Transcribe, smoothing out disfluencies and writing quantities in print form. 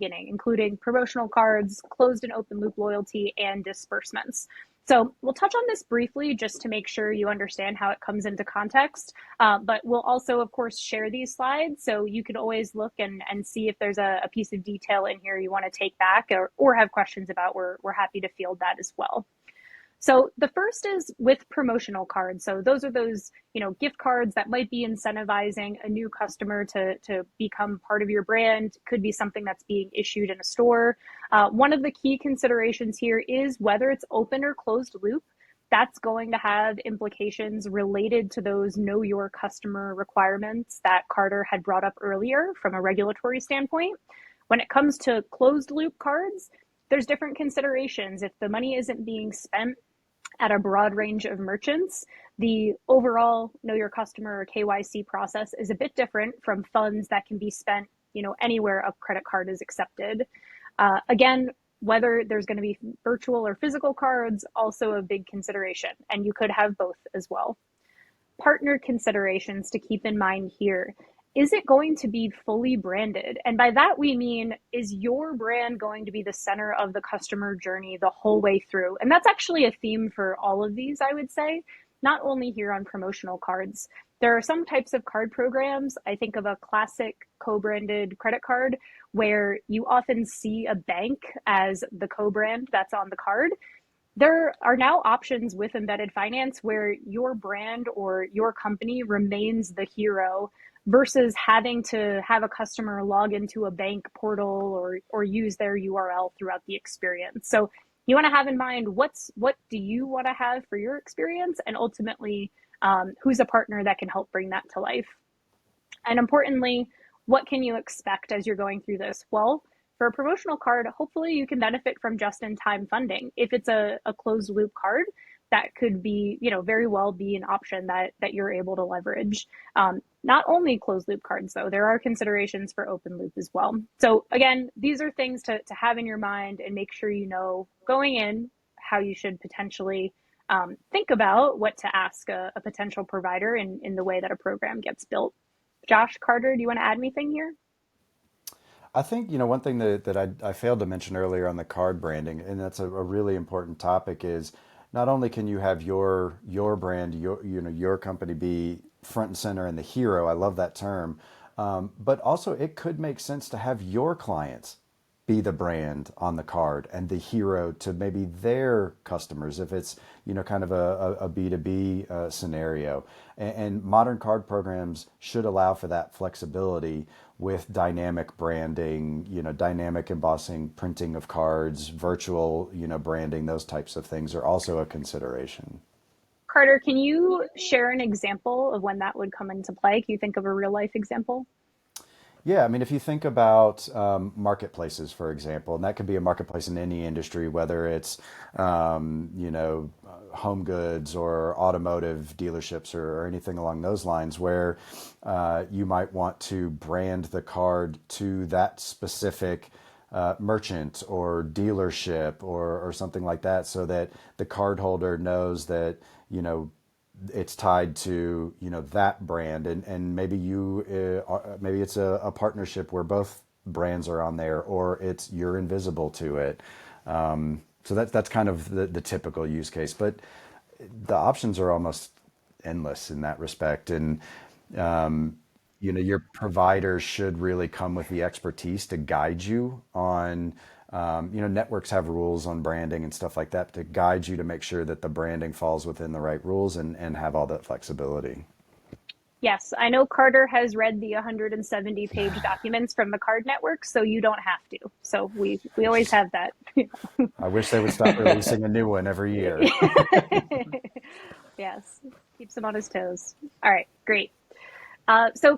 beginning, including promotional cards, closed and open loop loyalty, and disbursements. So we'll touch on this briefly just to make sure you understand how it comes into context. But we'll also, of course, share these slides. So you can always look and see if there's a piece of detail in here you want to take back or have questions about. We're happy to field that as well. So the first is with promotional cards. So those are those, gift cards that might be incentivizing a new customer to become part of your brand. Could be something that's being issued in a store. One of the key considerations here is whether it's open or closed loop. That's going to have implications related to those know your customer requirements that Carter had brought up earlier from a regulatory standpoint. When it comes to closed loop cards, there's different considerations. If the money isn't being spent at a broad range of merchants, the overall know your customer or KYC process is a bit different from funds that can be spent, anywhere a credit card is accepted. Again, whether there's going to be virtual or physical cards, also a big consideration, and you could have both as well. Partner considerations to keep in mind here. Is it going to be fully branded? And by that, we mean, is your brand going to be the center of the customer journey the whole way through? And that's actually a theme for all of these, I would say, not only here on promotional cards. There are some types of card programs. I think of a classic co-branded credit card where you often see a bank as the co-brand that's on the card. There are now options with embedded finance where your brand or your company remains the hero versus having to have a customer log into a bank portal or use their URL throughout the experience. So you want to have in mind what do you want to have for your experience, and ultimately who's a partner that can help bring that to life. And importantly, what can you expect as you're going through this? Well, for a promotional card, hopefully you can benefit from just-in-time funding. If it's a closed-loop card, that could be, very well be an option that you're able to leverage. Not only closed-loop cards, though, there are considerations for open-loop as well. So again, these are things to have in your mind and make sure you know going in how you should potentially think about what to ask a potential provider in the way that a program gets built. Josh, Carter, do you want to add anything here? I think, one thing that I failed to mention earlier on the card branding, and that's a really important topic, is not only can you have your brand, your company be front and center and the hero, I love that term, but also it could make sense to have your clients be the brand on the card and the hero to maybe their customers if it's kind of a B2B scenario. And modern card programs should allow for that flexibility with dynamic branding, dynamic embossing, printing of cards, virtual branding. Those types of things are also a consideration. Carter, can you share an example of when that would come into play? Can you think of a real life example? Yeah, I mean, if you think about marketplaces, for example, and that could be a marketplace in any industry, whether it's, home goods or automotive dealerships or anything along those lines, where you might want to brand the card to that specific merchant or dealership or something like that, so that the cardholder knows that, it's tied to that brand, and maybe maybe it's a partnership where both brands are on there, or you're invisible to it. So that's kind of the typical use case, but the options are almost endless in that respect. And your providers should really come with the expertise to guide you on, networks have rules on branding and stuff like that to guide you to make sure that the branding falls within the right rules and have all that flexibility. Yes, I know Carter has read the 170-page documents from the card network, so you don't have to. So we always have that. I wish they would stop releasing a new one every year. Yes, keeps him on his toes. All right, great. So